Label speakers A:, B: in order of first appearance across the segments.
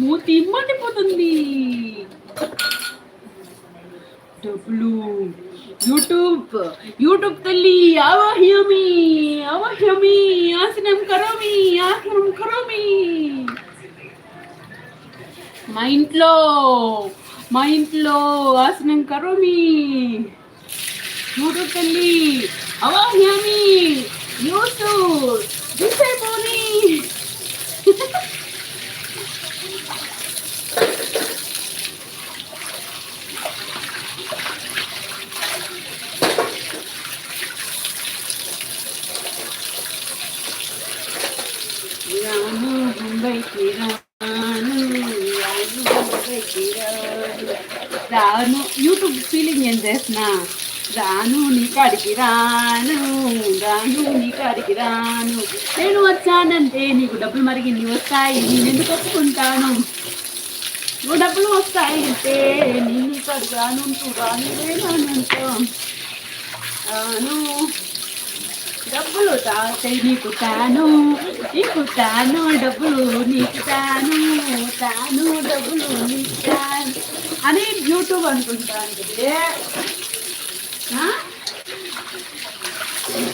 A: మూతి మండిపోతుంది. డబ్బులు యూట్యూబ్ యూట్యూబ్ తల్లి ఆవాహ్యమి ఆవాహ్యమి ఆసనం కరోమి ఆసనం కరోమి. మా ఇంట్లో ఆసనం కరోమి. యూట్యూబ్ తల్లి అవాహ్యామి యూట్యూబ్ దిశైపోని. రాను ముంబైకి రాను యూట్యూబ్ ఫీలింగ్ ఏం చేస్తున్నా. రాను నీ కాడికి రాను నేను వచ్చానంటే నీకు డబ్బులు మరిగిన్ని వస్తాయి, నేను ఎందుకు ఒప్పుకుంటాను. నువ్వు డబ్బులు వస్తాయి అంటే నేను కాడికి రాను రాను డబ్బులు తాతయ్య నీకు తాను డబ్బులు నీకు తాను డబ్బులు నీకు తాను అని యూట్యూబ్ అనుకుంటాను కదే.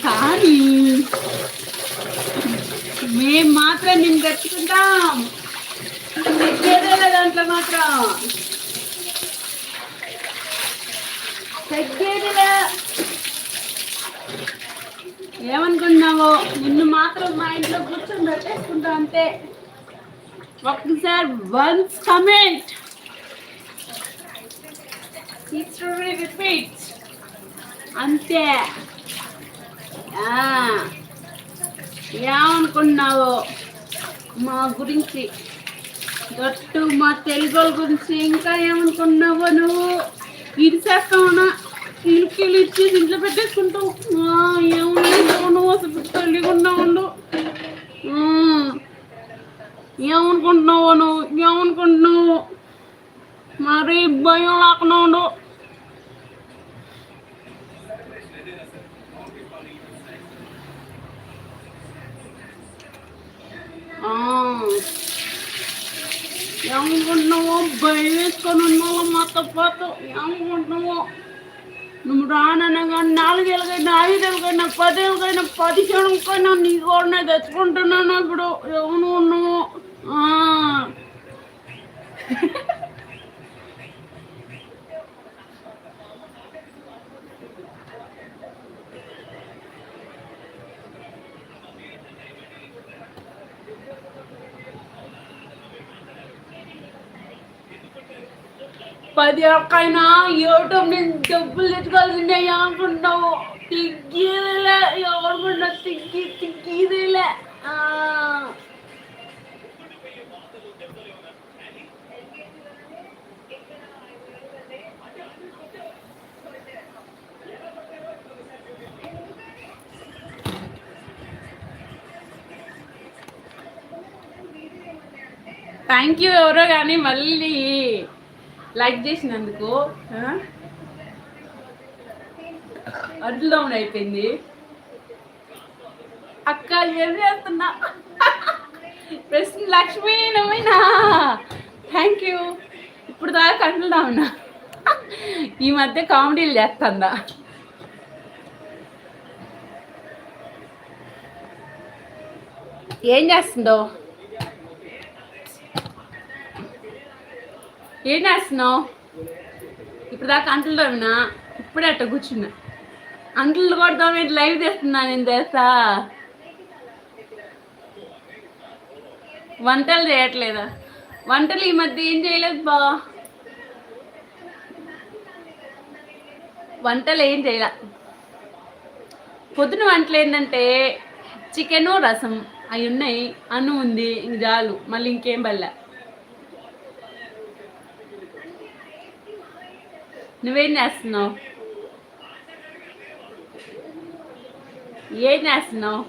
A: కానీ మేము మాత్రం నేను గట్టుకుంటాం. తగ్గేదేలే దాంట్లో మాత్రం తగ్గేదిలే. ఏమనుకున్నావో నిన్ను మాత్రం మా ఇంట్లో కూర్చొని పెట్టేసుకుంటా అంతే. ఒకసారి వన్స్ కమెంట్ హిస్టరీ రిపీట్ అంతే. ఏమనుకున్నావో మా గురించి గట్టు మా తెలుగు వాళ్ళ గురించి ఇంకా ఏమనుకున్నావో నువ్వు ఇరిసేస్తావునా ఇల్లు ఇచ్చేసి ఇంట్లో పెట్టేసుకుంటావు. ఏమనుకుంటున్నావు అసలు తెలియకుండా ఉండు. ఏమనుకుంటున్నావు మరి భయం లేకుండా ఉండు. ఏమనుకుంటున్నావో భయం వేసుకొని ఉన్నావో మాతో పాటు. ఏమనుకుంటున్నావో నువ్వు రానగా 4 ఏళ్ళకైనా 5 ఏళ్ళకైనా 10 ఏళ్ళకైనా 10 క్షణంకైనా నీ కూడా తెచ్చుకుంటున్నాను. ఇప్పుడు ఎవరు ఉన్నావు. పది ఒక్కైనా యూట్యూబ్ నుంచి డబ్బులు తెచ్చుకోవాల్సిందే అనుకుంటున్నావు. తిగ్గేదిలే ఎవరుకున్నా తిగ్గేదిలే. థ్యాంక్ యూ ఎవరో కానీ మళ్ళీ లైక్ చేసినందుకు. అడ్లు డౌన్ అయిపోయింది అక్క. ఏం చేస్తున్నా ప్రశ్న లక్ష్మి నువ్వేనా? Thank you. ఇప్పుడు దాకా అడ్లు డౌన్. ఈ మధ్య కామెడీలు చేస్తుందా? ఏం చేస్తుందో? ఏం చేస్తున్నావు? ఇప్పుడు దాకా అంటలు తోమినా, ఇప్పుడే అట్ట కూర్చున్నా. అంటలు కూడా తోమి లైవ్ చేస్తున్నా నేను తెలుసా. వంటలు చేయట్లేదా? వంటలు ఈ మధ్య ఏం చేయలేదు బా. వంటలు ఏం చేయలే. పొద్దున వంటలు ఏంటంటే చికెను రసం అవి ఉన్నాయి, అన్నం ఉంది, ఇంక చాలు. మళ్ళీ ఇంకేం బల్ల. నువ్వేం చేస్తున్నావు? ఏం చేస్తున్నావు?